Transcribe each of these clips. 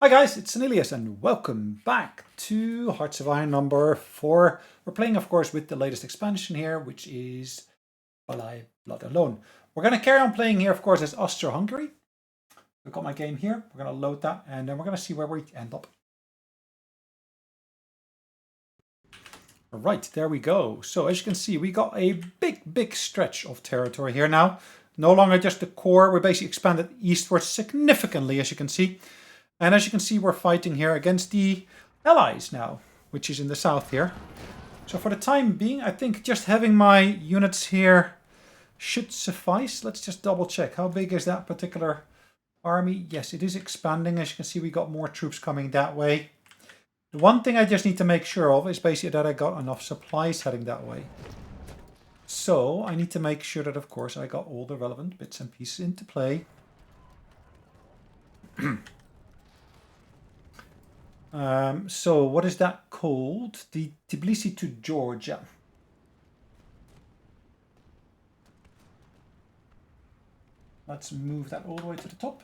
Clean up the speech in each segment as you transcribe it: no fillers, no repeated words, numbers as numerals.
Hi guys, it's Sonelias and welcome back to Hearts of Iron number 4. We're playing, of course, with the latest expansion here, which is Balai Blood Alone. We're going to carry on playing here, of course, as Austro-Hungary. I've got my game here. We're going to load that and then we're going to see where we end up. Right, there we go. So as you can see, we got a big stretch of territory here now. No longer just the core. We're basically expanded eastwards significantly, as you can see. And as you can see, we're fighting here against the Allies now, which is in the south here. So for the time being, I think just having my units here should suffice. Let's just double check. How big is that particular army? Yes, it is expanding. As you can see, we got more troops coming that way. The one thing I just need to make sure of is basically that I got enough supplies heading that way. So I need to make sure that, of course, I got all the relevant bits and pieces into play. So what is that called? The Tbilisi to Georgia. Let's move that all the way to the top.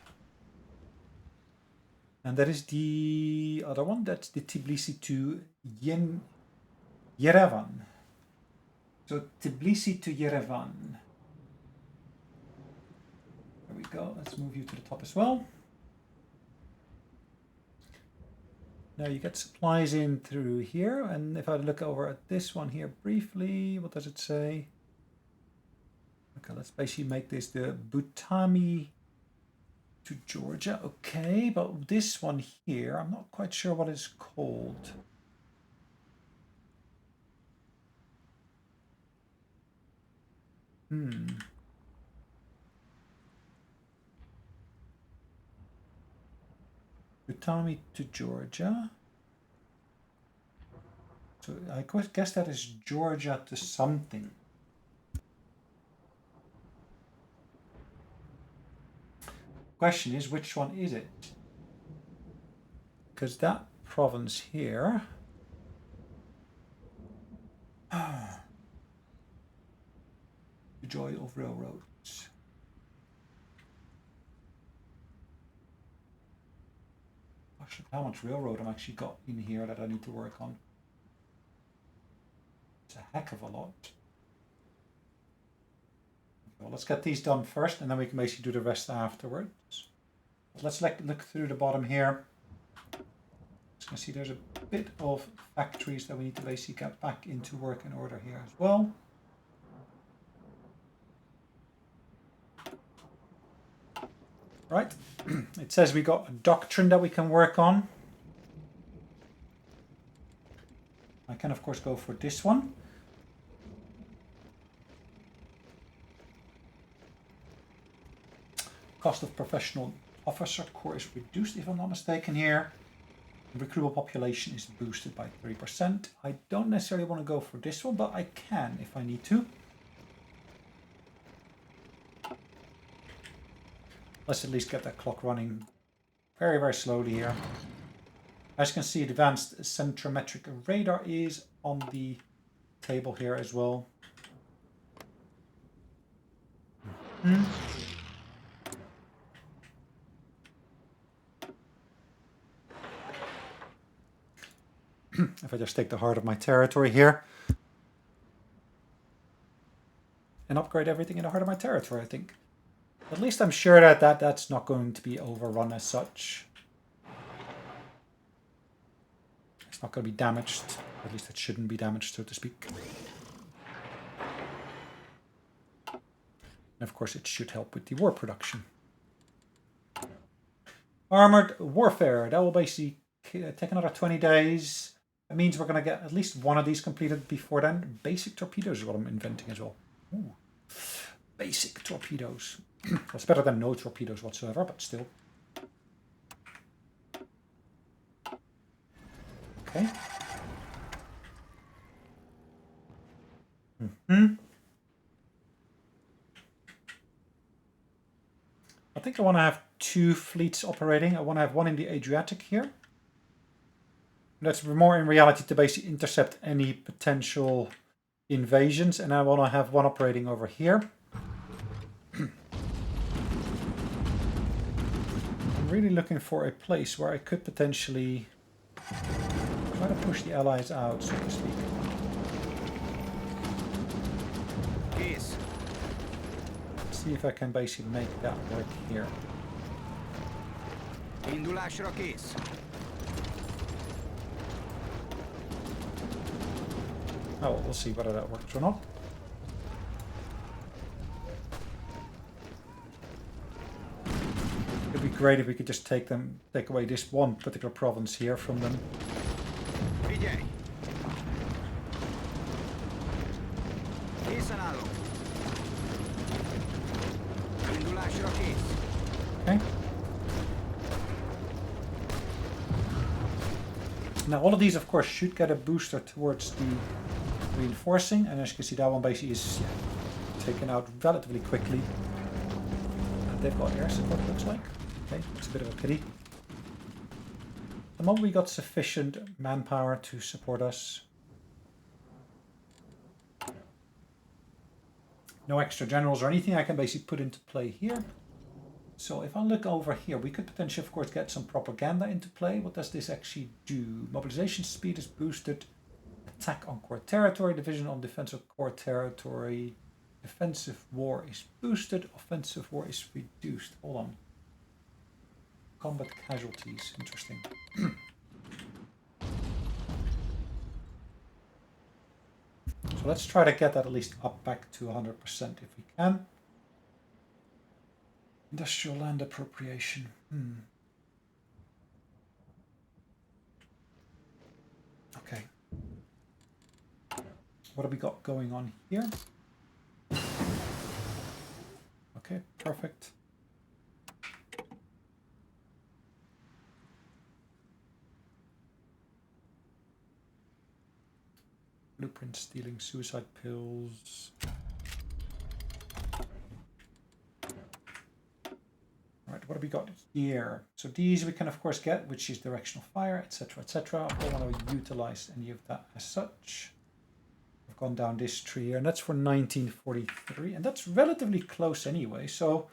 And that is the other one. That's the Tbilisi to Yerevan. So Tbilisi to Yerevan. There we go. Let's move you to the top as well. Now you get supplies in through here, and if I look over at this one here briefly, what does it say? Okay, let's basically make this the Butami to Georgia. Okay, but this one here, I'm not quite sure what it's called. Butami to Georgia. So I guess that is Georgia to something. Question is, which one is it? Because that province here. The joy of railroads. How much railroad I've actually got in here that I need to work on. It's a heck of a lot. Well, let's get these done first and then we can basically do the rest afterwards. But let's look through the bottom here. As you can see, there's a bit of factories that we need to basically get back into working order here as well. Right, it says we got a doctrine that we can work on. I can of course go for this one. Cost of professional officer corps is reduced if I'm not mistaken here. The recruitable population is boosted by 3%. I don't necessarily want to go for this one, but I can if I need to. Let's at least get that clock running very slowly here. As you can see, advanced centrometric radar is on the table here as well. If I just take the heart of my territory here and upgrade everything in the heart of my territory, I think. At least I'm sure that that's not going to be overrun as such. It's not going to be damaged. At least it shouldn't be damaged, so to speak. And of course, it should help with the war production. Armored warfare. That will basically take another 20 days. That means we're going to get at least one of these completed before then. Basic torpedoes is what I'm inventing as well. Ooh. Basic torpedoes. It's better than no torpedoes whatsoever, but still. Okay. I think I want to have 2 fleets operating. I want to have one in the Adriatic here. That's more in reality to basically intercept any potential invasions, and I want to have one operating over here. I'm really looking for a place where I could potentially try to push the allies out, so to speak. Kész. See if I can basically make that work here. Indulásra kész. Oh, well, we'll see whether that works or not. It'd be great if we could just take away this one particular province here from them. Figyelj! Készen állok. Indulásra kész. Okay. Now all of these, of course, should get a booster towards the reinforcing, and as you can see, that one basically is taken out relatively quickly. And they've got air support, looks like. Okay, it's a bit of a pity. The moment we got sufficient manpower to support us. No extra generals or anything I can basically put into play here. So if I look over here, we could potentially, of course, get some propaganda into play. What does this actually do? Mobilization speed is boosted. Attack on core territory. Division on defensive core territory. Defensive war is boosted. Offensive war is reduced. Hold on. Combat casualties. Interesting. So let's try to get that at least up back to 100% if we can. Industrial land appropriation. Okay. What have we got going on here? Okay, perfect. Blueprint stealing, suicide pills. Right, what have we got here? So these we can of course get, which is directional fire, etc., etc. I don't want to utilize any of that as such. I've gone down this tree here, and that's for 1943, and that's relatively close anyway, so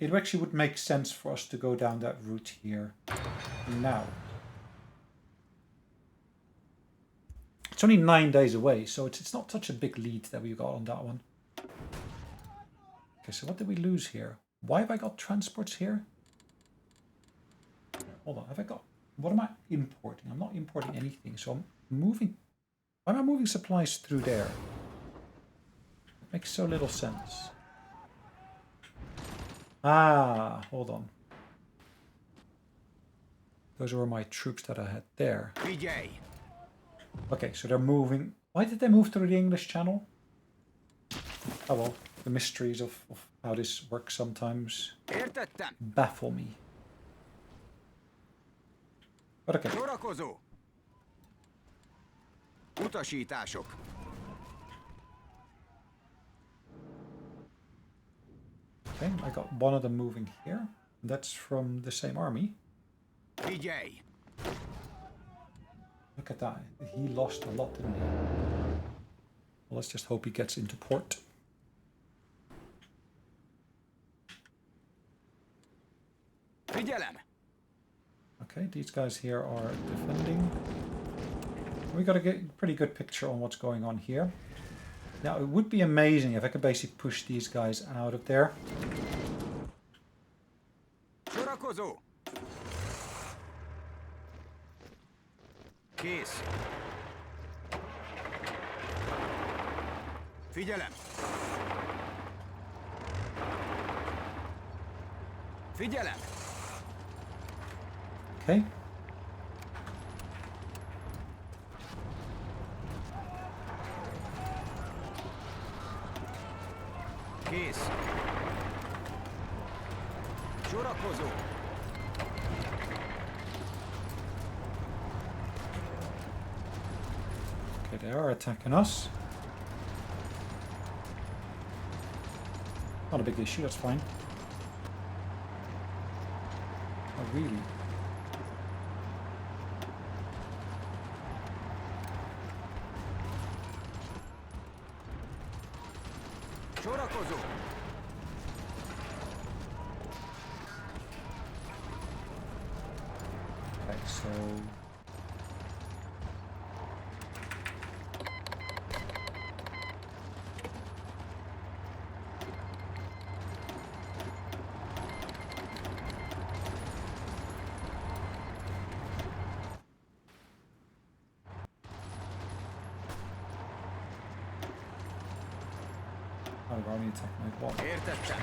it actually would make sense for us to go down that route here now. It's only 9 days away, so it's not such a big lead that we got on that one. Okay, so what did we lose here? Why have I got transports here? Hold on, have I got... What am I importing? I'm not importing anything, so I'm moving... Why am I moving supplies through there? It makes so little sense. Ah, hold on. Those were my troops that I had there. Okay, so they're moving... Why did they move through the English Channel? Oh well, the mysteries of how this works sometimes baffle me. But okay. Utasítások. Okay, I got one of them moving here. That's from the same army. Figyelj! Look at that. He lost a lot, didn't he? Well, let's just hope he gets into port. Figyelem! Okay, these guys here are defending. We got a pretty good picture on what's going on here. Now, it would be amazing if I could basically push these guys out of there. Sorakozó! Kész! Figyelem! Figyelem! Okay. Kész! Sorakozó! Okay, they are attacking us. Not a big issue, that's fine. Oh, really? Sorakozó! So Hungary attack might walk. Értettem.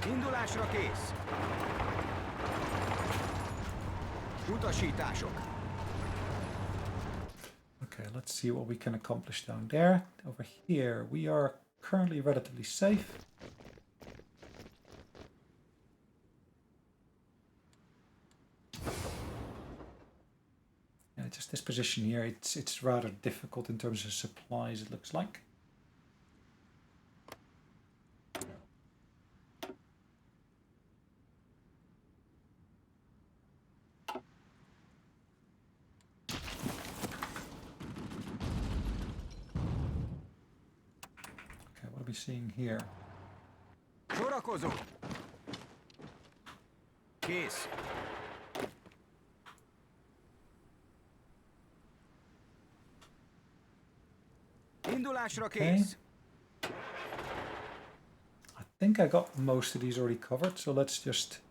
Indulásra kész. Utasítások. Okay, let's see what we can accomplish down there. Over here, we are currently relatively safe. Yeah, just this position here, it's rather difficult in terms of supplies, it looks like. What are we seeing here? Sorakozó. Kész. Indulásra kész. I think I got most of these already covered, so let's just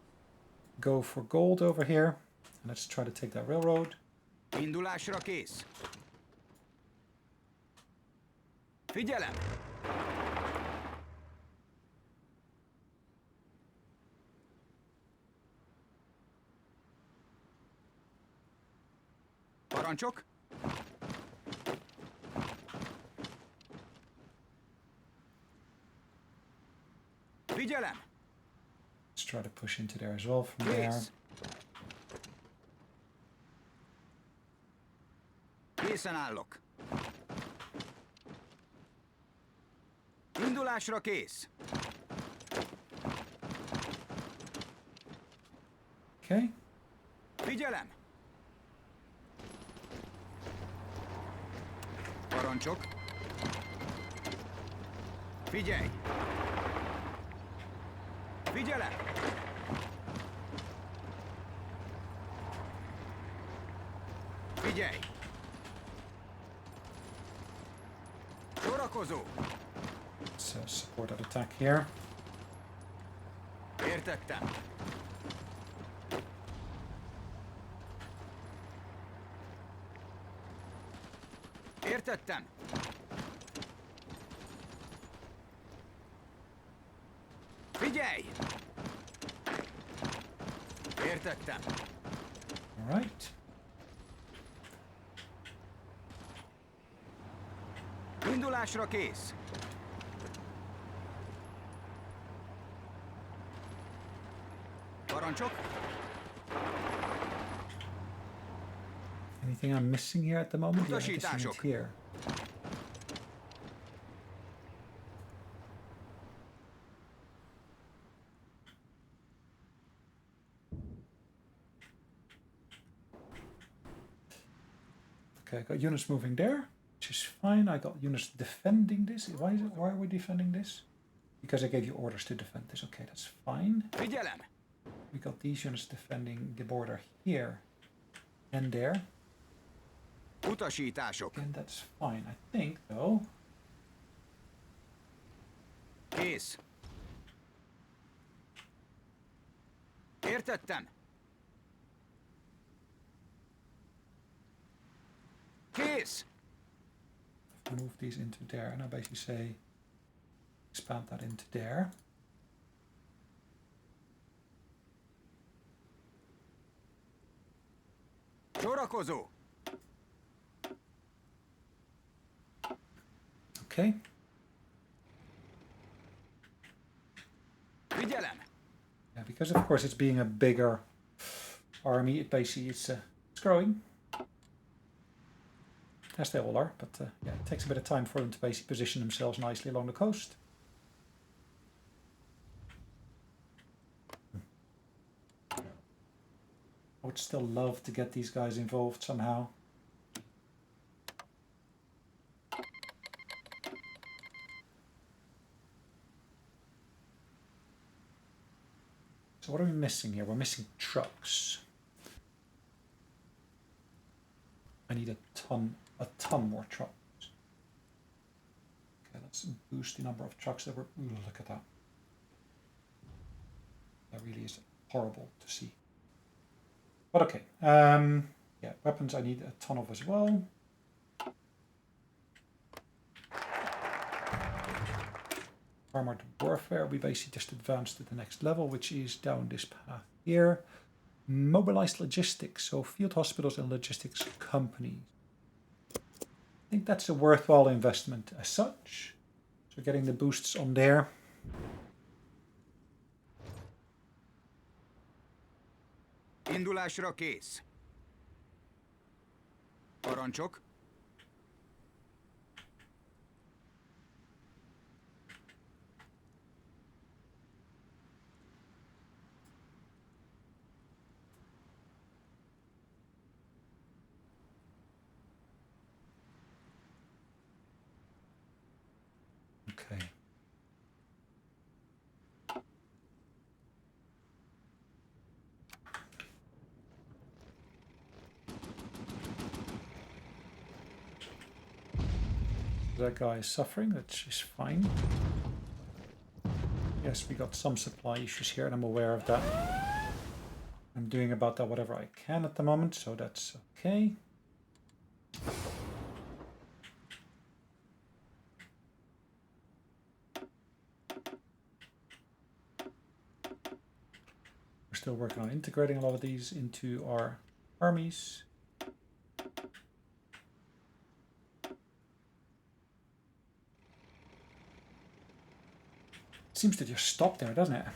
go for gold over here. And let's try to take that railroad. Indulásra kész. Figyelem! Parancsok? Figyelem! Let's try to push into there as well from there. Kész. Készen állok. Indulásra kész. Okay. Figyelem! Parancsok. Figyelj! Figyelem! Figyelj! Sorakozó! Let's support that attack here. Értettem. Értettem. Figyelj! Értettem. All right. Indulásra kész. Parancsok. Anything I'm missing here at the moment? Yeah, I guess it Utasítások. here. Okay, I got units moving there, which is fine. I got units defending this. Why are we defending this? Because I gave you orders to defend this. Okay, that's fine. Figyelem! We got these units defending the border here and there. Utasítások. And that's fine. I think, though. Kész. Értettem. Kész. Move these into there, and I basically say expand that into there. Sorakozó. Okay. Figyelem. Yeah, because of course it's being a bigger army, it basically it's growing. As they all are, but yeah, it takes a bit of time for them to basically position themselves nicely along the coast. I would still love to get these guys involved somehow. So what are we missing here? We're missing trucks. I need a ton more trucks. Okay, let's boost the number of trucks that we're... Ooh, look at that. That really is horrible to see. But okay, yeah, weapons I need a ton of as well. Armored warfare, we basically just advanced to the next level, which is down this path here. Mobilized logistics, so field hospitals and logistics companies. I think that's a worthwhile investment as such. So getting the boosts on there. Indulásra kész. Parancsok. Okay. That guy is suffering, which is fine. Yes, we got some supply issues here, and I'm aware of that. I'm doing about that whatever I can at the moment, so that's okay. We're still working on integrating a lot of these into our armies. Seems to just stop there, doesn't it?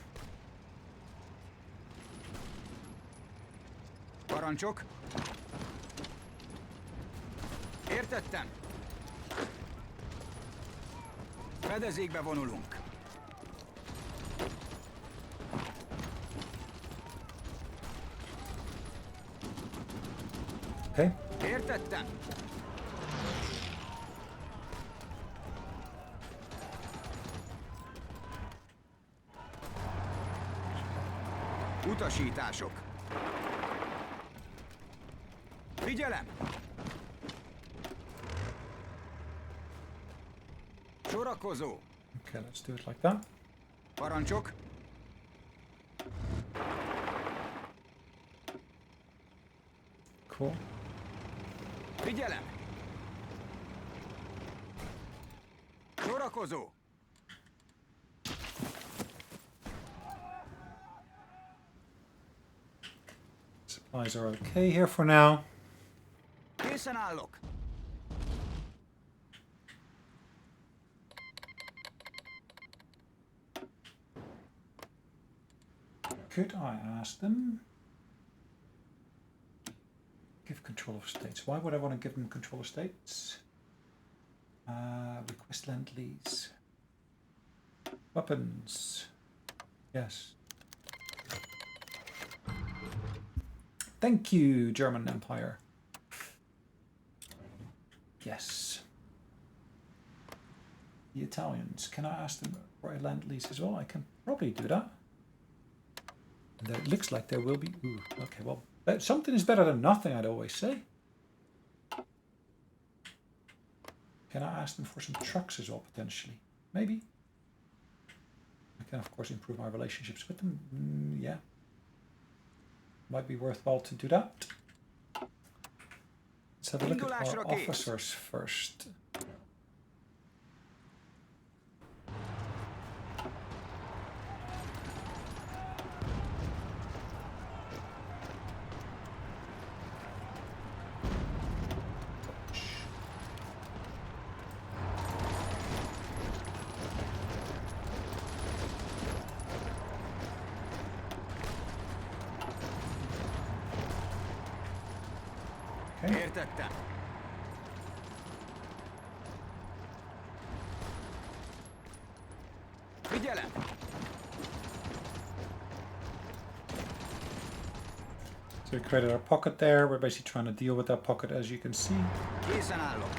Parancsok. Értettem. Fedezékbe vonulunk. Okay. Értettem. Utasítások. Figyelem! Sorakozó. Okay, let's do it like that. Parancsok. Cool. Figyelem! Sorakozó. Supplies are okay here for now. Készen állok. Could I ask them? Give control of states. Why would I want to give them control of states? Request Lend-Lease. Weapons. Yes. Thank you, German Empire. Yes. The Italians. Can I ask them for a Lend-Lease as well? I can probably do that. And it looks like there will be... Ooh, okay, well, something is better than nothing, I'd always say. Can I ask them for some trucks as well, potentially? Maybe. I can, of course, improve my relationships with them. Yeah. Might be worthwhile to do that. Let's have a look at our officers first. Értettem. Figyelem! So we created our pocket there. We're basically trying to deal with that pocket, as you can see. Készen állok.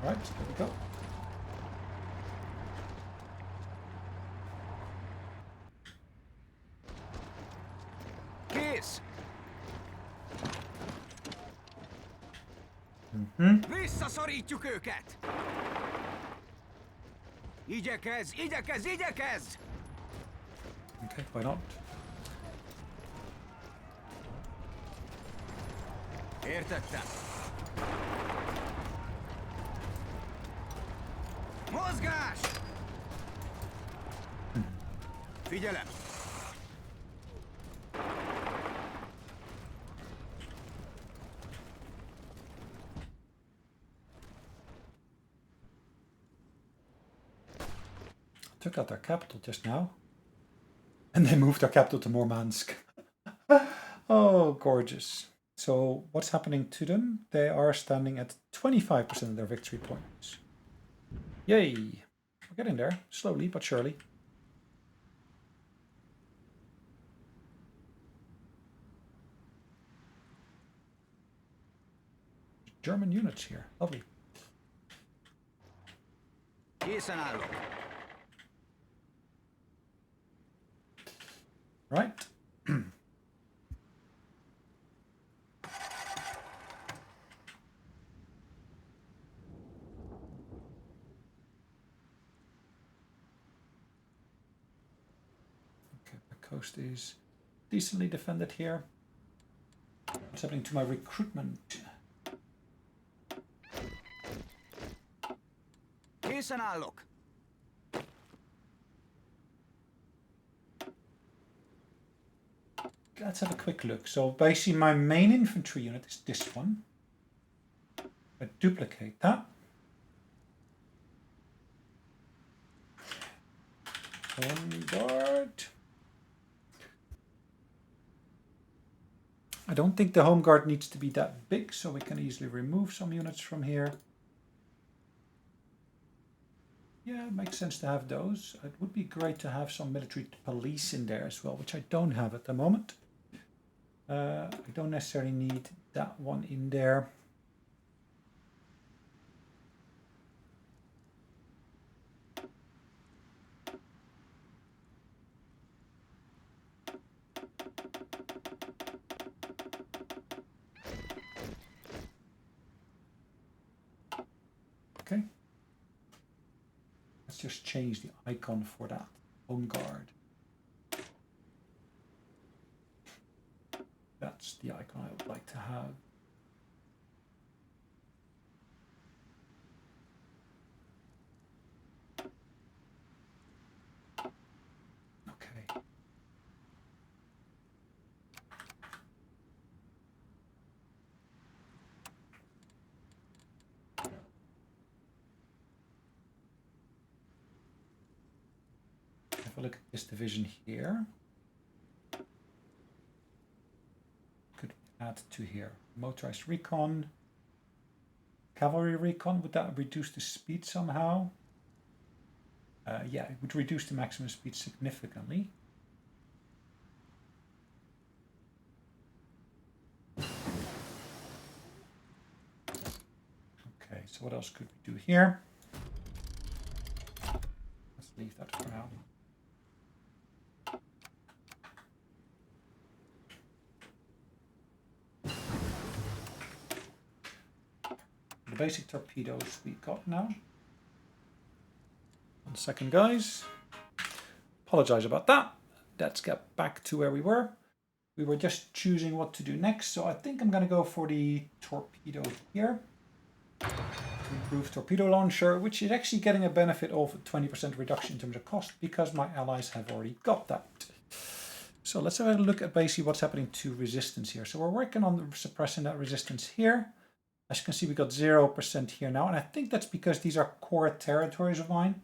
Right, there we go. Kész! Visszaszorítjuk őket! Igyekezz, igyekezz, igyekezz! Okay, why not? Értettem. Mozgás! Figyelem! Took out their capital just now. And they moved their capital to Murmansk. Oh, gorgeous. So what's happening to them? They are standing at 25% of their victory points. Yay! We're getting there, slowly but surely. German units here, lovely. Készen állok. Right. Okay, my coast is decently defended here. What's happening to my recruitment? Készen állok. Let's have a quick look. So basically my main infantry unit is this one. I duplicate that. Home guard. I don't think the home guard needs to be that big, so we can easily remove some units from here. Yeah, it makes sense to have those. It would be great to have some military police in there as well, which I don't have at the moment. I don't necessarily need that one in there. Okay. Let's just change the icon for that home guard. That's the icon I would like to have. Okay. Have a look at this division here. Could add to here. Motorized recon. Cavalry recon, would that reduce the speed somehow? Yeah, it would reduce the maximum speed significantly. Okay, so what else could we do here? Let's leave that for now. The basic torpedoes we got now. 1 second, guys. Apologize about that. Let's get back to where we were. We were just choosing what to do next, so I think I'm going to go for the torpedo here. Improved torpedo launcher, which is actually getting a benefit of a 20% reduction in terms of cost because my allies have already got that. So let's have a look at basically what's happening to resistance here. So we're working on suppressing that resistance here. As you can see, we got 0% here now, and I think that's because these are core territories of mine.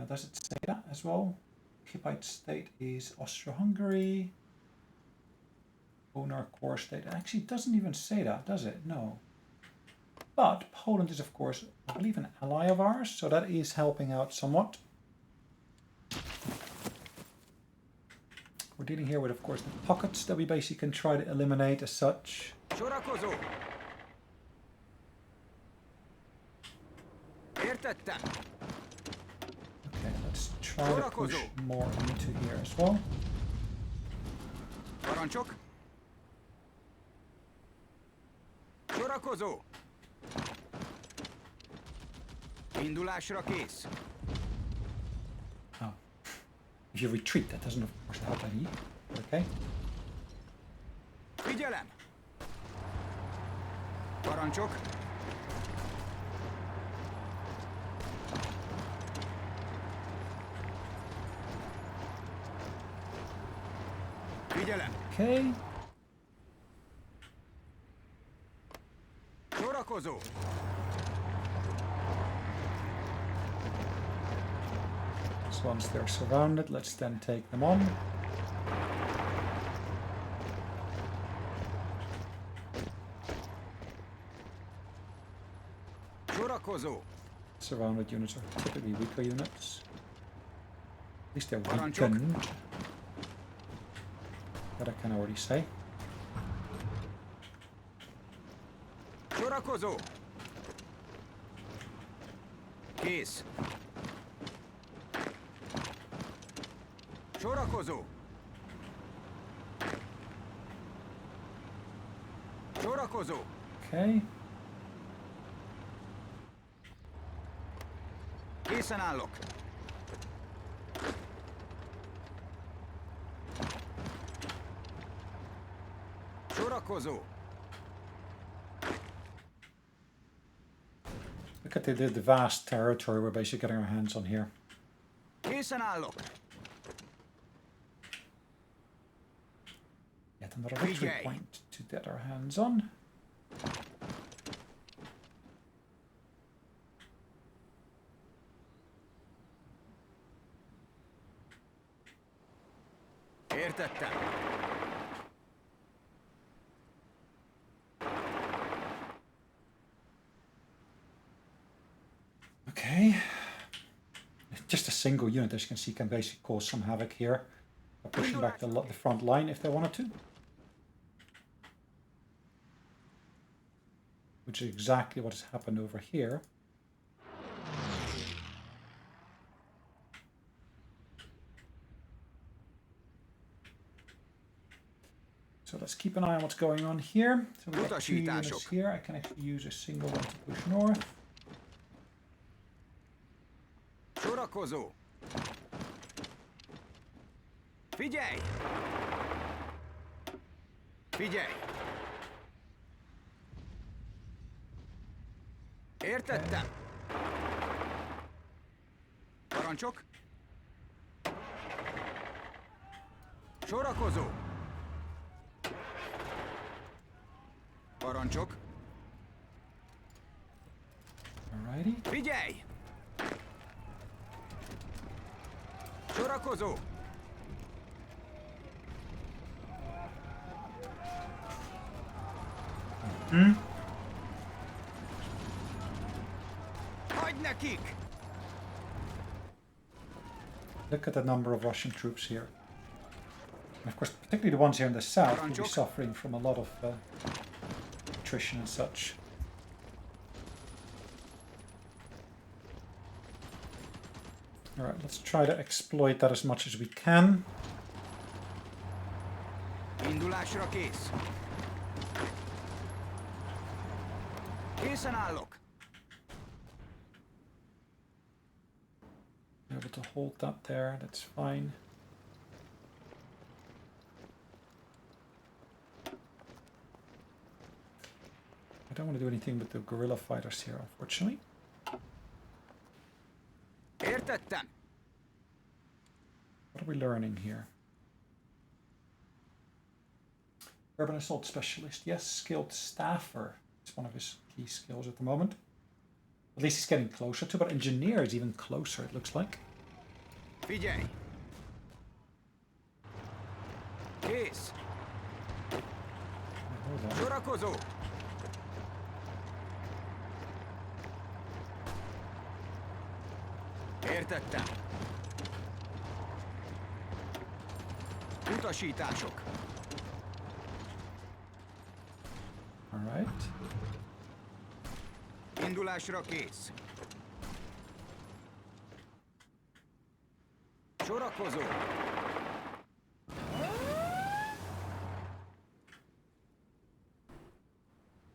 Does it say that as well? Occupied state is Austria-Hungary. Owner core state. Actually, it doesn't even say that, does it? No. But Poland is, of course, I believe, an ally of ours, so that is helping out somewhat. We're dealing here with, of course, the pockets that we basically can try to eliminate as such. Sorakozó! Értettem. Okay, let's try to push more into here as well. Parancsok. Sorakozó. Indulásra kész. Oh. If you retreat, that doesn't of course help any. Okay. Figyelem! Parancsok. Figyelem! Okay. Sorakozó. So once they're surrounded, let's then take them on. Sorakozó. Surrounded units are typically weaker units. At least they're Parancsok. weakened. That I can already say. Sorakozó. Kész. Sorakozó. Sorakozó. Okay. Készen állok. Sorakozó. Look at the vast territory we're basically getting our hands on here. Készen állok. Yet another victory point to get our hands on. Értettem. Okay. Just a single unit, as you can see, can basically cause some havoc here. By pushing back the front line if they wanted to. Which is exactly what has happened over here. So let's keep an eye on what's going on here. So we've got 2 units here. I can actually use a single one to push north. Sorakozó. Figyelj! Figyelj! Értettem! Parancsok! Sorakozó! Parancsok! Alrighty. Figyelj! Sorakozó! Hagyd nekik! Look at the number of Russian troops here. And of course, particularly the ones here in the south will be suffering from a lot of attrition and such. Alright, let's try to exploit that as much as we can. Indulásra kész. Készen állok. Be able to hold that there, that's fine. I don't want to do anything with the guerrilla fighters here, unfortunately. Értettem. What are we learning here? Urban assault specialist. Yes, skilled staffer. It's one of his key skills at the moment. At least he's getting closer to, but engineer is even closer, it looks like. Figyelj. Kész. Hold on. Sorakozó. Értettem. Utasítások. All right. Indulásra kész. Sorakozó!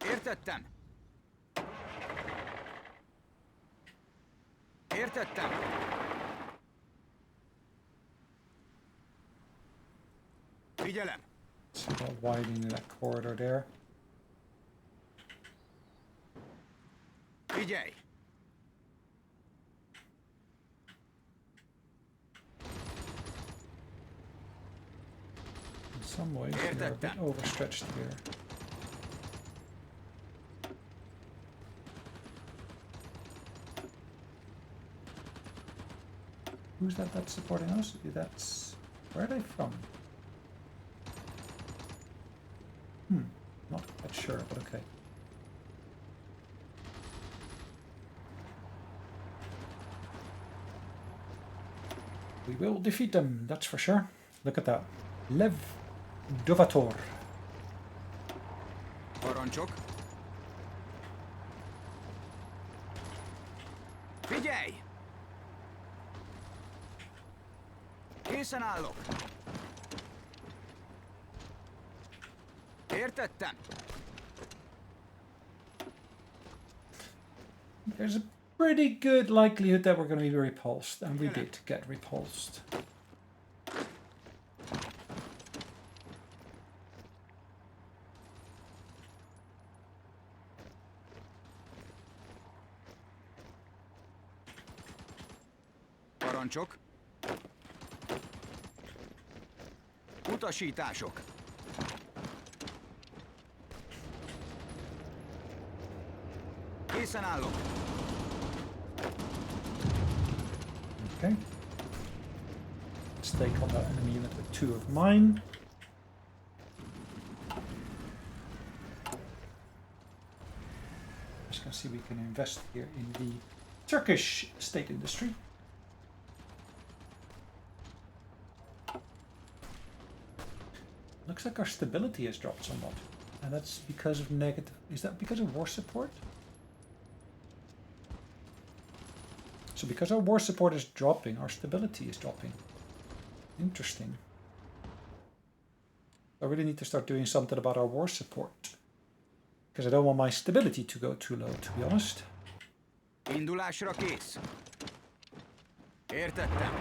Értettem! Értettem! Figyelem! See about widening that corridor there. Figyelj! In some ways, they're a bit overstretched here. Who's that that's supporting us? That's... Where are they from? Not quite sure, but okay. We will defeat them, that's for sure. Look at that. Lev Dovator. Parancsok! Figyelj! Készen állok! Értettem! There's a pretty good likelihood that we're going to be repulsed, and we did get repulsed. Parancsok! Utasítások! Készen állok! Okay. Let's take on that enemy unit with 2 of mine. As you can see, we can invest here in the Turkish state industry. Looks like our stability has dropped somewhat. And that's because of negative... Is that because of war support? So because our war support is dropping, our stability is dropping. Interesting. I really need to start doing something about our war support. Because I don't want my stability to go too low, to be honest. Indulásra kész! Értettem!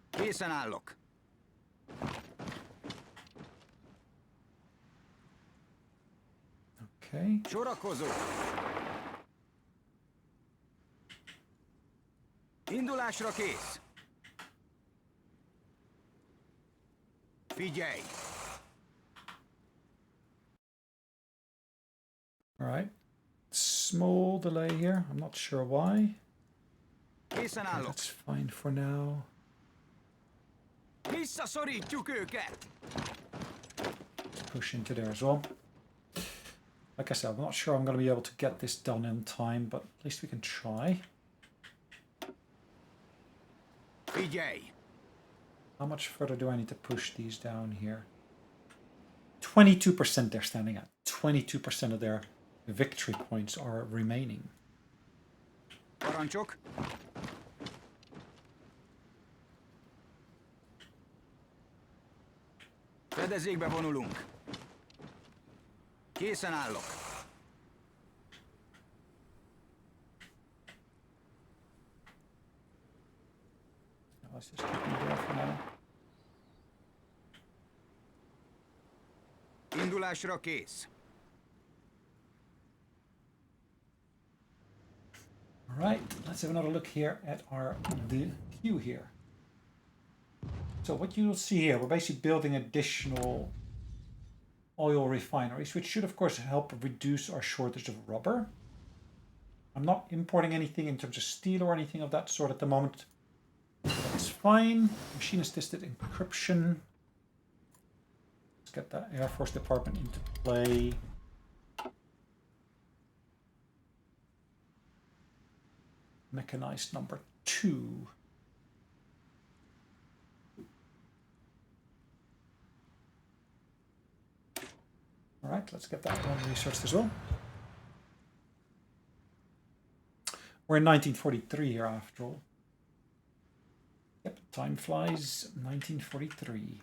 Készen állok! Okay. Sorakozó! Indulásra kész! Figyelj! Alright. Small delay here. I'm not sure why. Készen Okay, állok! that's fine for now. Visszaszorítjuk őket! Let's push into there as well. Like I said, I'm not sure I'm going to be able to get this done in time, but at least we can try. Figyelj! How much further do I need to push these down here? 22% they're standing at. 22% of their victory points are remaining. Parancsok! Fedezékbe vonulunk! Készen állok! Let's just keep them there for now. Indulásra kész! Alright, let's have another look here at our queue here. So what you'll see here, we're basically building additional oil refineries, which should of course help reduce our shortage of rubber. I'm not importing anything in terms of steel or anything of that sort at the moment. That's fine. Machine assisted encryption. Let's get that Air Force Department into play. Mechanized number 2. Alright, let's get that one researched as well. We're in 1943 here after all. Yep, time flies. 1943.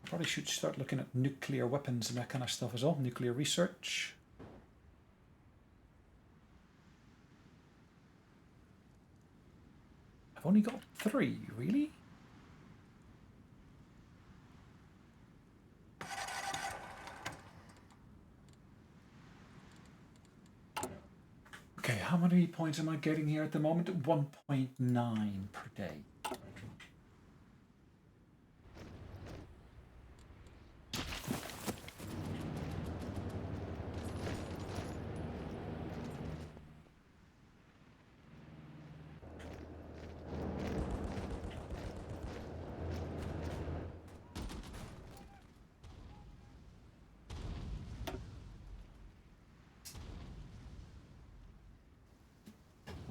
Probably should start looking at nuclear weapons and that kind of stuff as well. Nuclear research. I've only got 3, really? Okay, how many points am I getting here at the moment? 1.9 per day.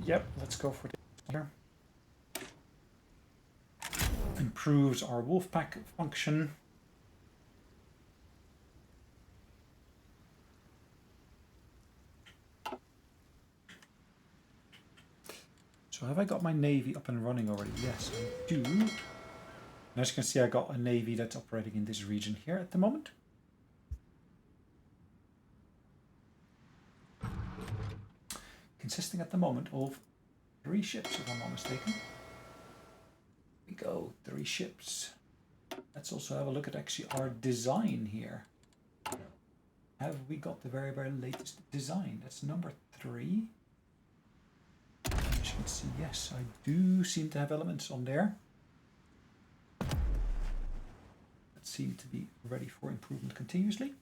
Yep, let's go for this here. Improves our wolfpack function. So have I got my navy up and running already? Yes, I do. And as you can see, I got a navy that's operating in this region here at the moment. Consisting at the moment of 3 ships, if I'm not mistaken. We go, 3 ships. Let's also have a look at actually our design here. Have we got the very, very latest design? That's number 3. As you can see, yes, I do seem to have elements on there that seem to be ready for improvement continuously.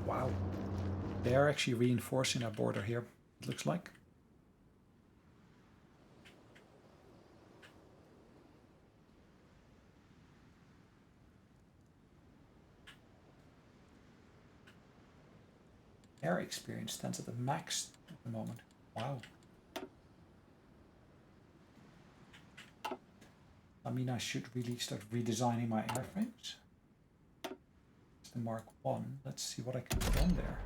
Wow, they are actually reinforcing our border here, it looks like. Air experience stands at the max at the moment. Wow. I mean, I should really start redesigning my airframes. It's the Mark 1. Let's see what I can put on there.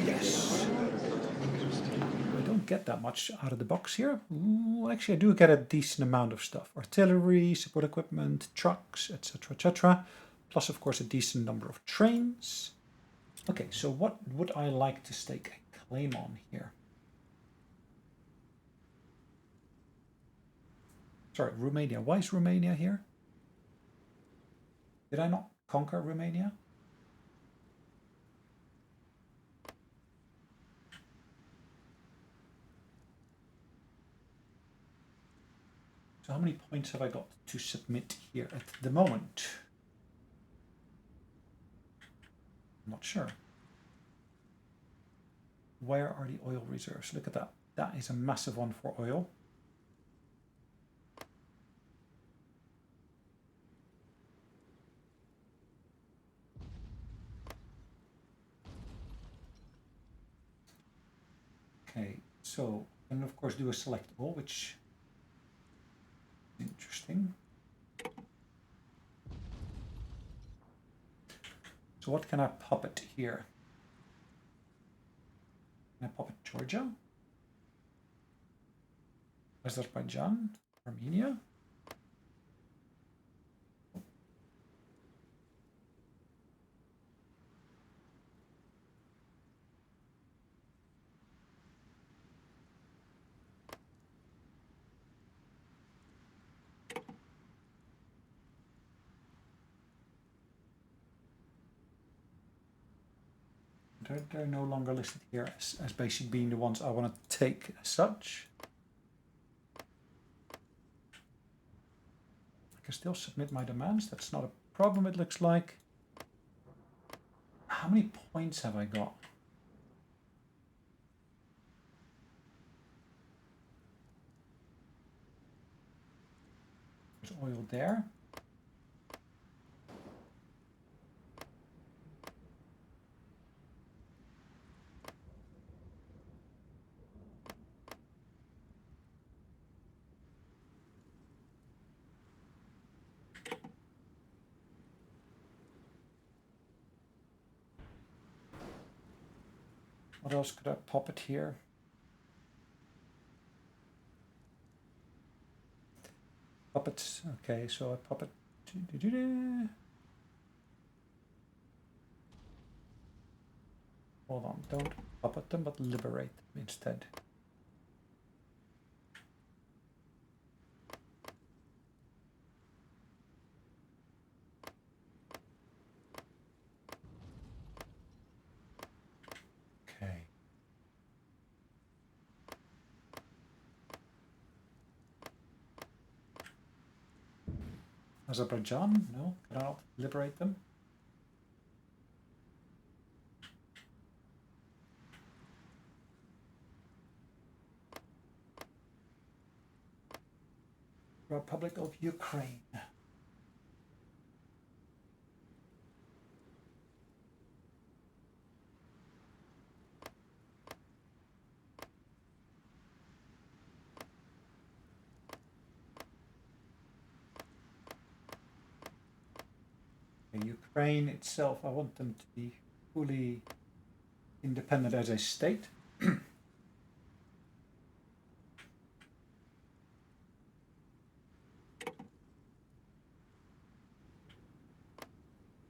Yes. I don't get that much out of the box here. Ooh, actually, I do get a decent amount of stuff. Artillery, support equipment, trucks, etc., etc. Plus, of course, a decent number of trains. Okay, so what would I like to stake a claim on here? Sorry, Romania. Why is Romania here? Did I not conquer Romania? So how many points have I got to submit here at the moment? I'm not sure. Where are the oil reserves? Look at that. That is a massive one for oil. Okay, so and of course do a select all, which is interesting. So what can I puppet here? Can I puppet Georgia? Azerbaijan? Armenia? They're no longer listed here as basically being the ones I want to take as such. I can still submit my demands. That's not a problem, it looks like. How many points have I got? There's oil there. What else could I pop it here? Puppets. Okay, so I pop it. Hold on, don't puppet them, but liberate them instead. Okay. Azerbaijan? No, can I not liberate them? Republic of Ukraine. Ukraine itself, I want them to be fully independent as a state.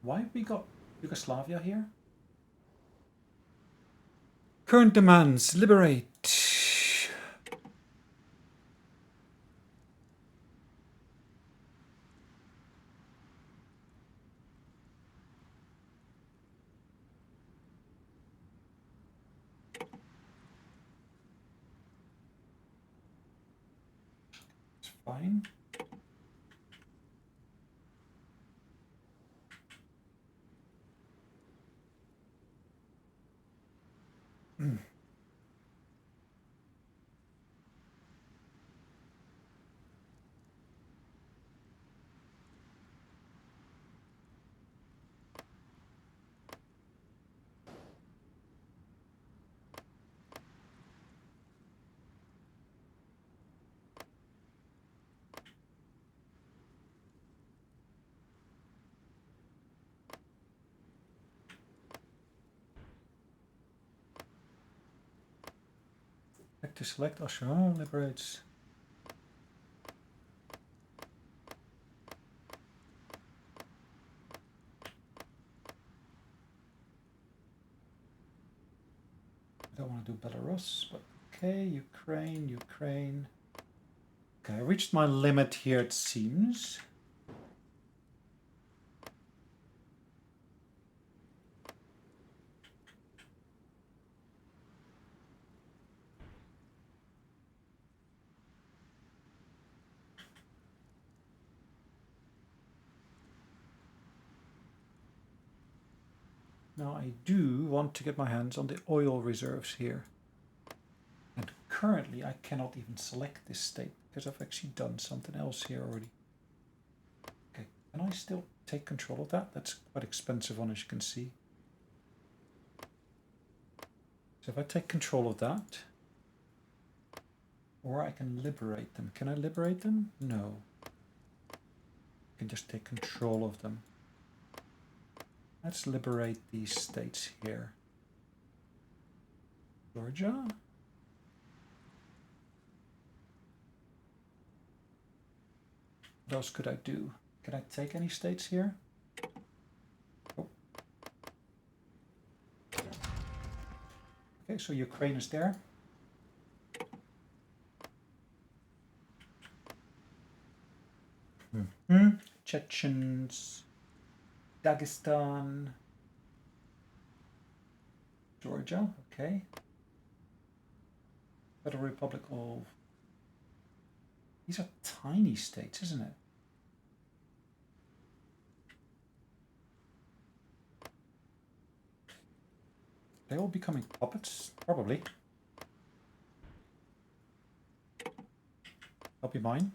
Why have we got Yugoslavia here? Current demands, liberate. It's fine. To select Austria-Hungary liberates. I don't want to do Belarus, but okay, Ukraine. Okay, I reached my limit here, it seems. Now I do want to get my hands on the oil reserves here. And currently I cannot even select this state because I've actually done something else here already. Okay, can I still take control of that? That's quite expensive one, as you can see. So if I take control of that, or I can liberate them. Can I liberate them? No. I can just take control of them. Let's liberate these states here. Georgia. What else could I do? Can I take any states here? Oh. Okay, so Ukraine is there. Chechens, Dagestan, Georgia, okay. Federal Republic of... These are tiny states, isn't it? They all becoming puppets? Probably. That'll be mine.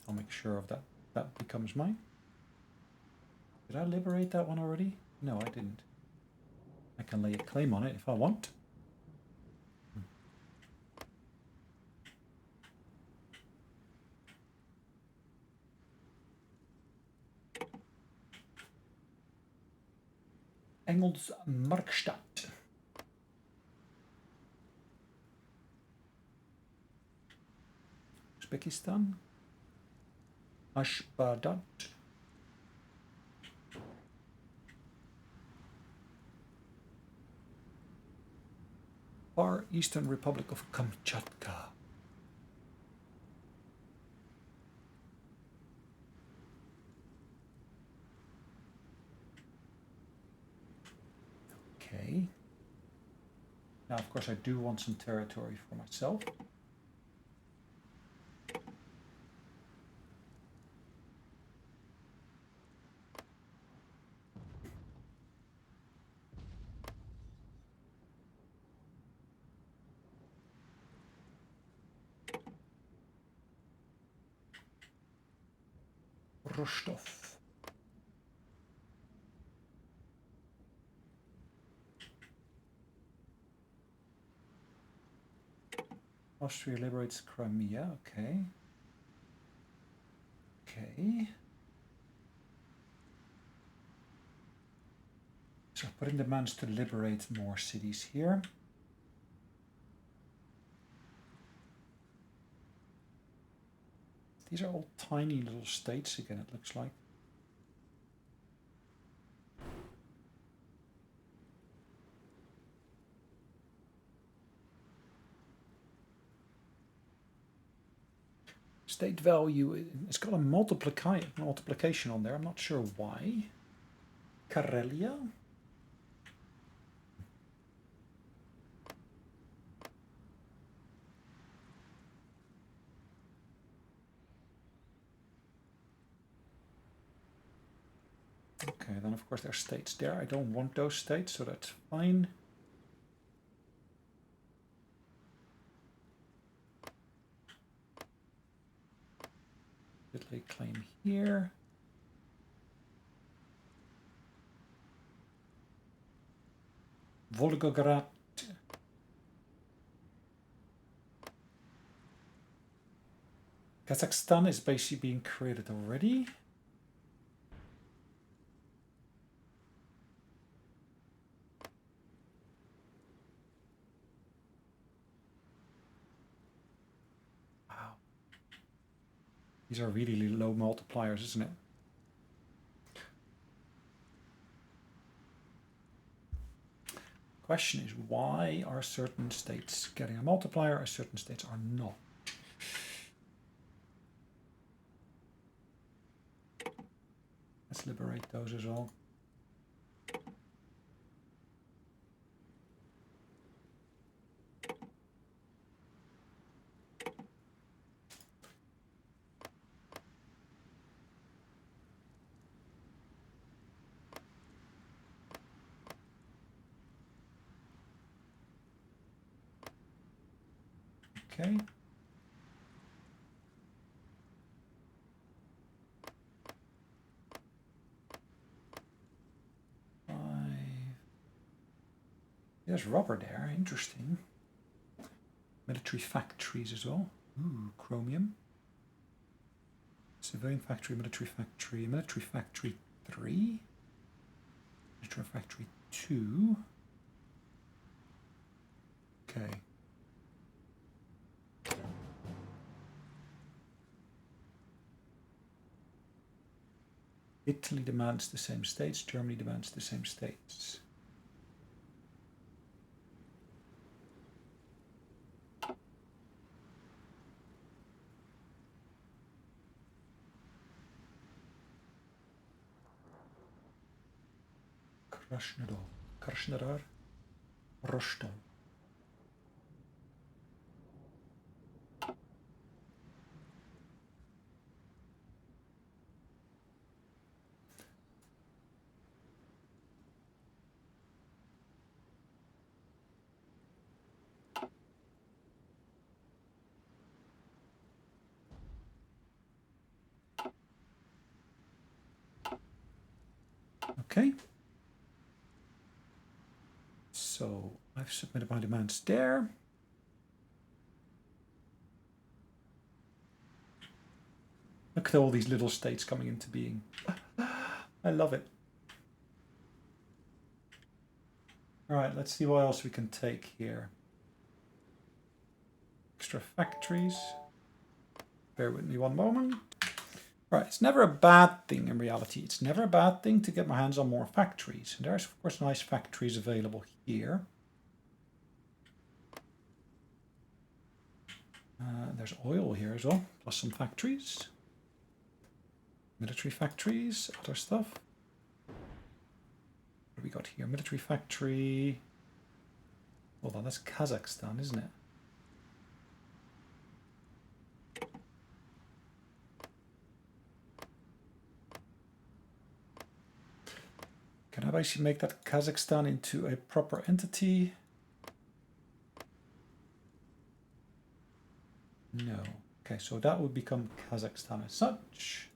I'll make sure of that. That becomes mine. Did I liberate that one already? No, I didn't. I can lay a claim on it if I want. Engelsmarkstadt. Uzbekistan. Ashgabat. Far Eastern Republic of Kamchatka. Okay. Now, of course, I do want some territory for myself. Rostov. Austria liberates Crimea, okay. Okay. So put in demands to liberate more cities here. These are all tiny little states again, it looks like. State value, it's got a multiplication on there, I'm not sure why. Karelia? Okay, then of course there are states there. I don't want those states, so that's fine. Italy claim here. Volgograd. Kazakhstan is basically being created already. Wow. These are really low multipliers, isn't it? Question is, why are certain states getting a multiplier and certain states are not? Let's liberate those as well. Okay. There's rubber there, interesting. Military factories as well. Ooh, chromium. Civilian factory, military factory 3. Military factory 2. Okay. Italy demands the same states, Germany demands the same states. Krasnodar, Rostov. Okay. So I've submitted my demands there. Look at all these little states coming into being. I love it. Alright, let's see what else we can take here. Extra factories. Bear with me one moment. Right, it's never a bad thing in reality. It's never a bad thing to get my hands on more factories. And there's, of course, nice factories available here. There's oil here as well, plus some factories. Military factories, other stuff. What do we got here? Military factory. Hold on, that's Kazakhstan, isn't it? Can I basically make that Kazakhstan into a proper entity? No. Okay, so that would become Kazakhstan as such.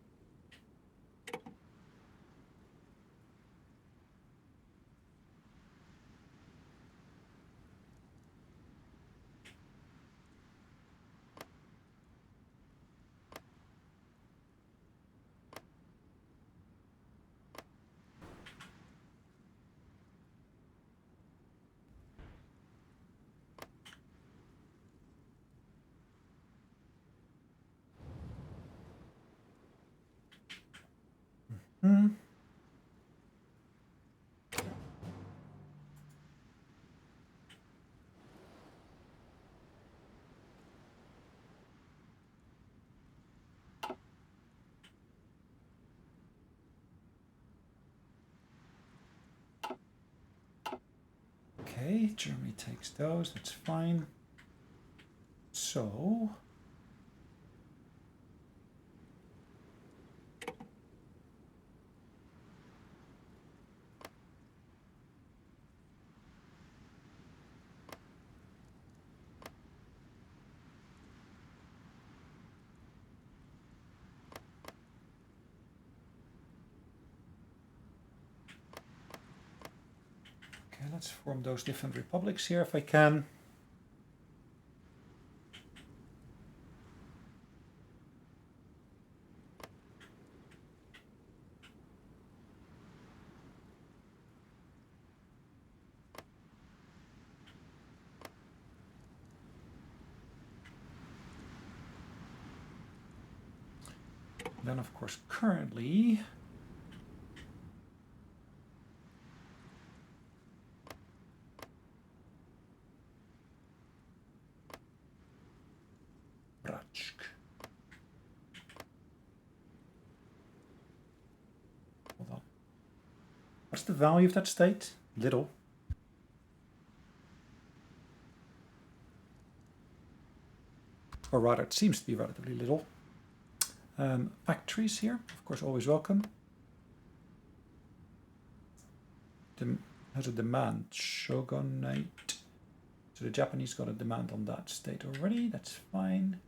Okay, Germany takes those, that's fine. So... Okay, let's form those different republics here if I can. Then, of course, currently... Hold on. What's the value of that state? Little. Or rather, it seems to be relatively little. Factories here, of course, always welcome. Has a demand. Shogunate. So the Japanese got a demand on that state already. That's fine.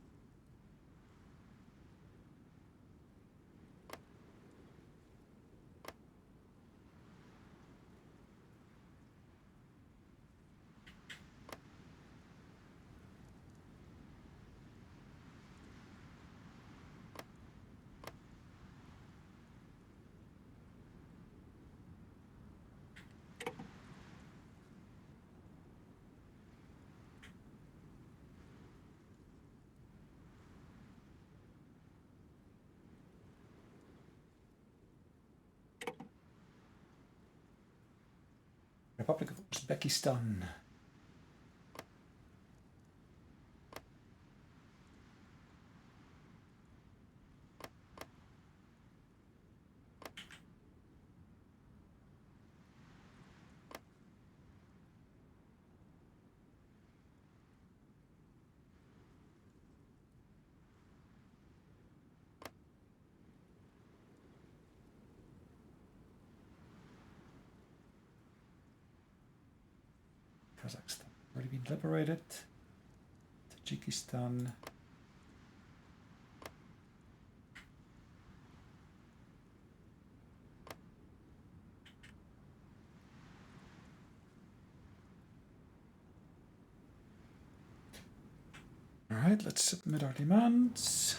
Republic of Uzbekistan. Kazakhstan already been liberated. Tajikistan. All right, let's submit our demands.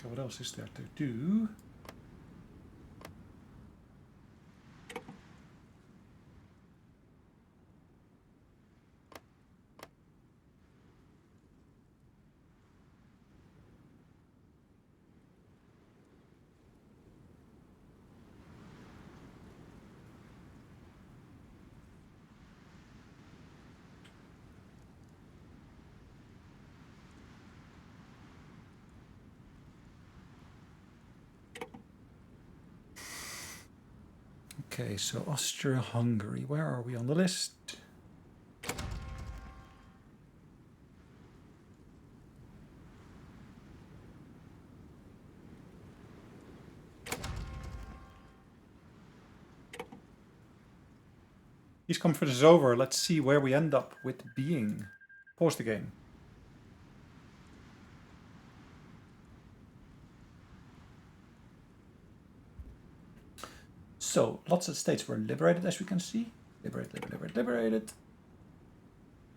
Okay, what else is there to do? Okay, so Austria-Hungary. Where are we on the list? Peace conference is over. Let's see where we end up with being. Pause the game. So, lots of states were liberated, as we can see. Liberated.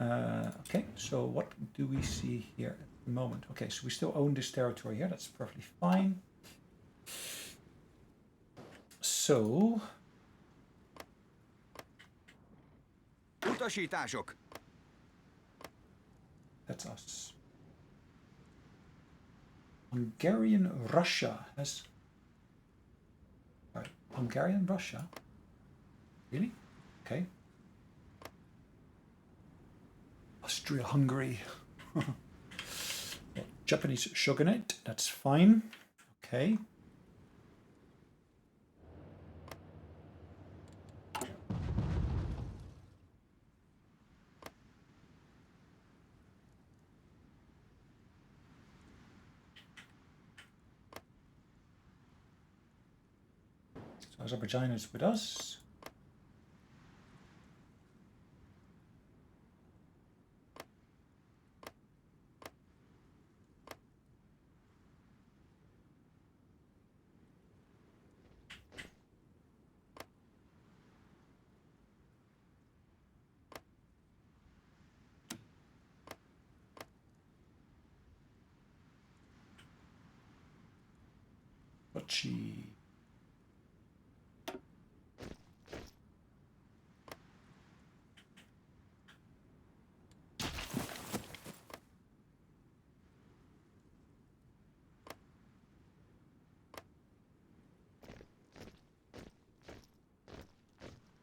Okay, so what do we see here at the moment? Okay, so we still own this territory here. That's perfectly fine. So... Utasítások! That's us. Hungarian Russia has... Right. Hungarian Russia? Really? Okay. Austria-Hungary. Japanese shogunate, that's fine. Okay. So Azerbaijan is with us. Sochi.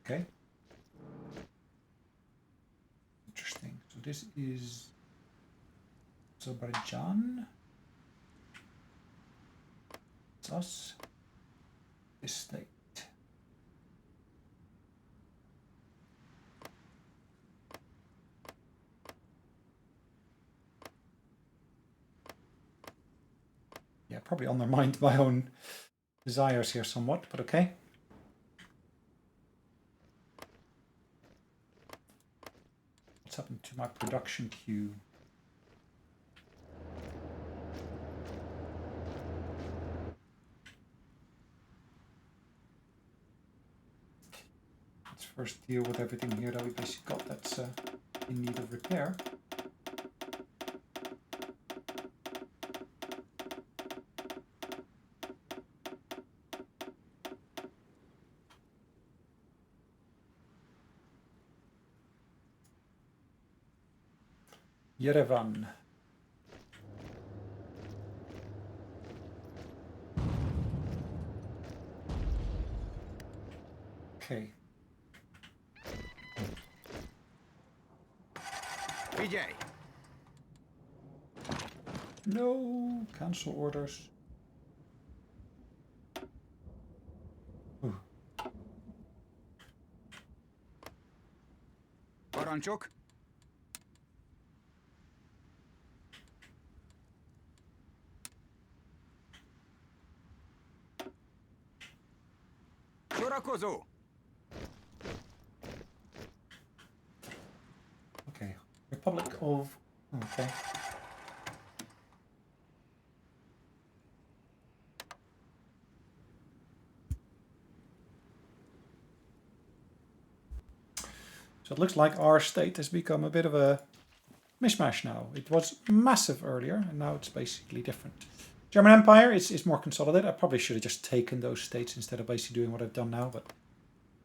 Okay. Interesting. So this is Azerbaijan. It's us. This state. Yeah, probably undermined my own desires here somewhat, but okay. What's happened to my production queue? Let's first deal with everything here that we basically got that's in need of repair. Yerevan. Okay. Figyelj! No, cancel orders. Ooh. Parancsok! Sorakozó! Okay, Republic of... Okay. So it looks like our state has become a bit of a mishmash now. It was massive earlier, and now it's basically different. German Empire is more consolidated. I probably should have just taken those states instead of basically doing what I've done now. But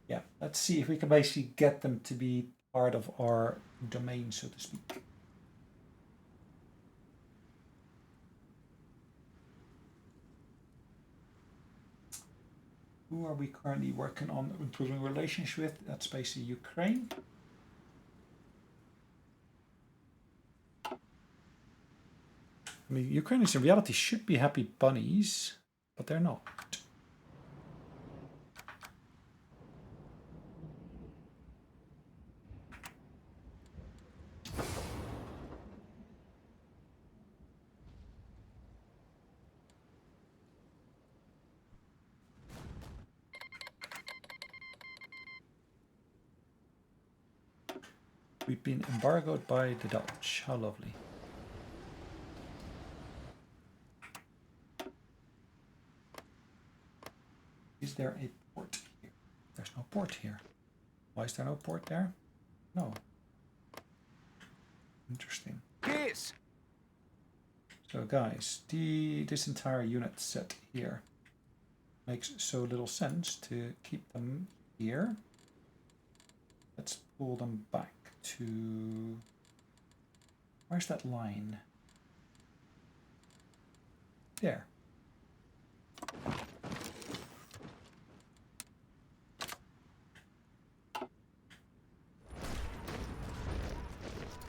yeah, let's see if we can basically get them to be part of our domain, so to speak. Who are we currently working on improving relations with? That's basically Ukraine. I mean, Ukrainians in reality should be happy bunnies, but they're not. We've been embargoed by the Dutch. How lovely. Is there a port here? There's no port here. Why is there no port there? No. Interesting. Yes. So guys, this entire unit set here makes so little sense to keep them here. Let's pull them back to... Where's that line? There.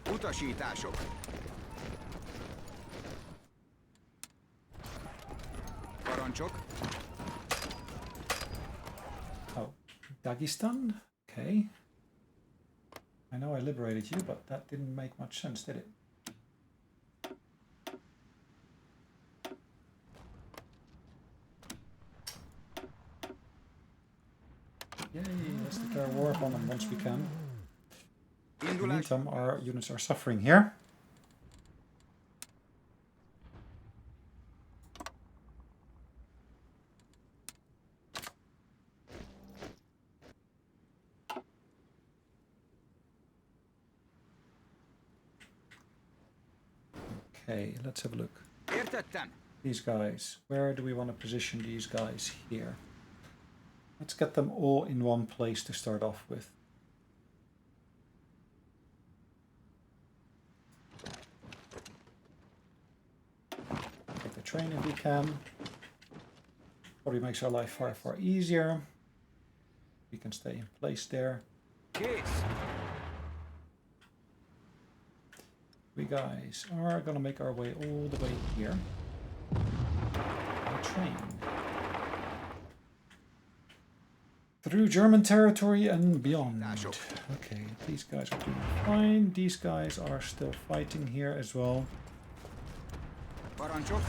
Utasítások. Parancsok. Oh, Dagestan? Okay. I know I liberated you, but that didn't make much sense, did it? Yay, let's declare war upon them once we can. In the meantime, our units are suffering here. Okay, let's have a look. Értettem. These guys, where do we want to position these guys here? Let's get them all in one place to start off with. Take the train if we can. Probably makes our life far, far easier. We can stay in place there. Yes. We guys are gonna make our way all the way here. A train. Through German territory and beyond. Okay, these guys are doing fine. These guys are still fighting here as well. Parancsok.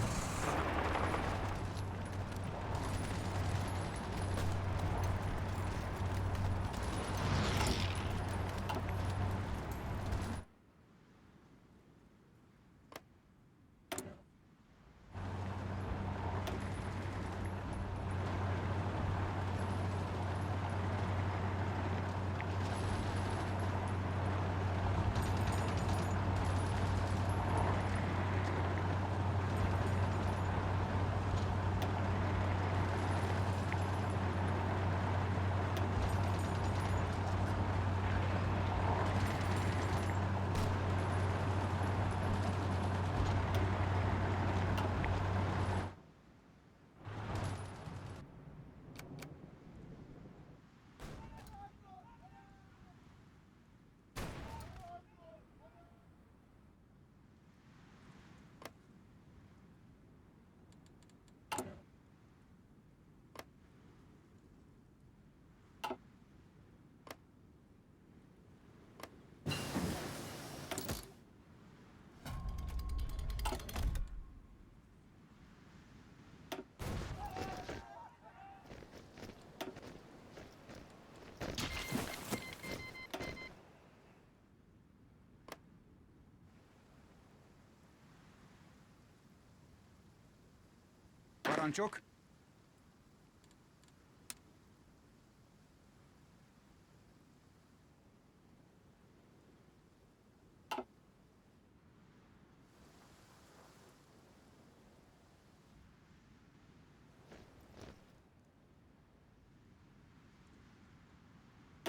Parancsok.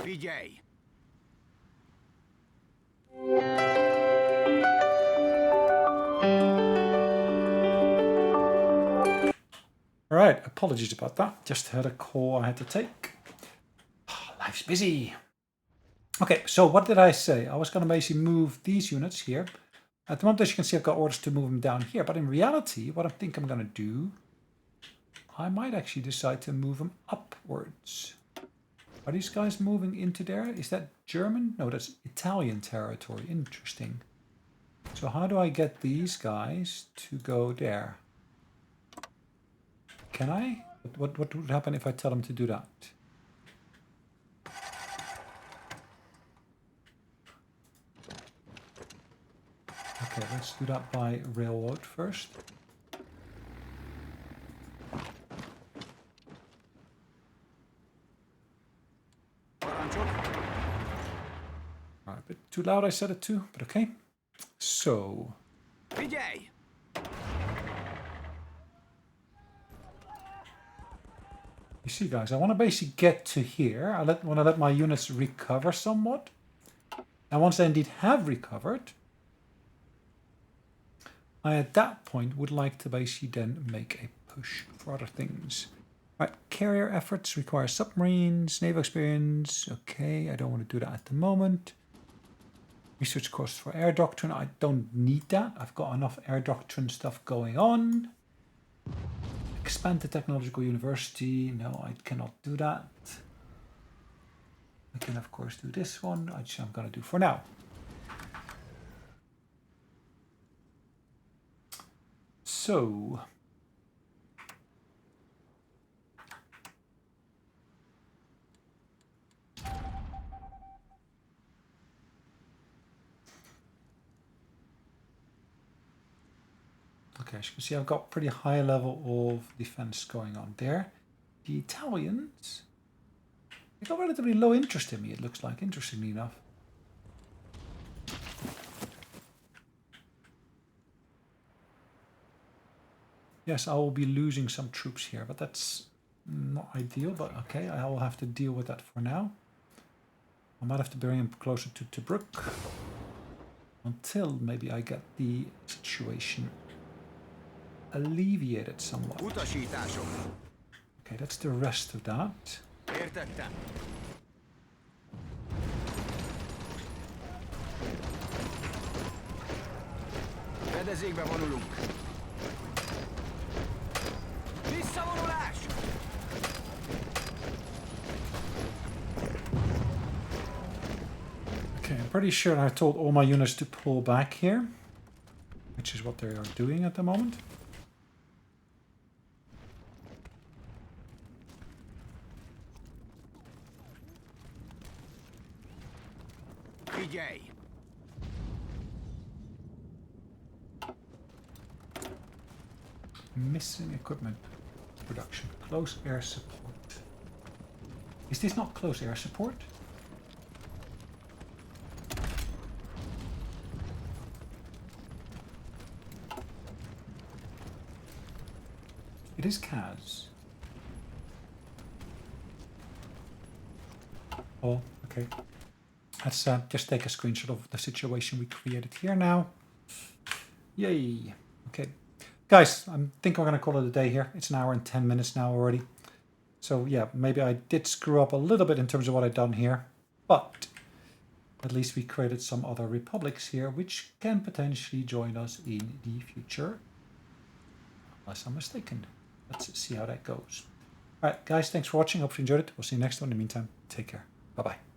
Figyelj! Alright, apologies about that. Just had a call I had to take. Life's busy. Okay, so what did I say? I was going to basically move these units here. At the moment, as you can see, I've got orders to move them down here. But in reality, what I think I'm going to do, I might actually decide to move them upwards. Are these guys moving into there? Is that German? No, that's Italian territory. Interesting. So how do I get these guys to go there? Can I? What would happen if I tell them to do that? Okay, let's do that by railroad first. Alright, a bit too loud I said it too, but okay. So... Figyelj! You see, guys, I want to basically get to here. I want to let my units recover somewhat. And once they indeed have recovered, I at that point would like to basically then make a push for other things. Right, carrier efforts require submarines, naval experience. Okay, I don't want to do that at the moment. Research course for air doctrine. I don't need that. I've got enough air doctrine stuff going on. Expand the technological university. No, I cannot do that. I can of course do this one, which I'm going to do for now. So... Okay, as you can see, I've got pretty high level of defense going on there. The Italians, they got relatively low interest in me, it looks like, interestingly enough. Yes, I will be losing some troops here, but that's not ideal, but okay, I will have to deal with that for now. I might have to bring him closer to Tobruk until maybe I get the situation alleviated somewhat. Utasítások. Okay, that's the rest of that. Értettem. Fedezékbe vonulunk. Visszavonulás! Okay, I'm pretty sure I told all my units to pull back here, which is what they are doing at the moment. Figyelj! Missing equipment production. Close air support. Is this not close air support? It is CAS. Oh, okay. Let's just take a screenshot of the situation we created here now. Yay. Okay. Guys, I think we're going to call it a day here. It's an hour and 10 minutes now already. So yeah, maybe I did screw up a little bit in terms of what I've done here. But at least we created some other republics here, which can potentially join us in the future. Unless I'm mistaken. Let's see how that goes. Alright, guys, thanks for watching. Hope you enjoyed it. We'll see you next one. In the meantime, take care. Bye-bye.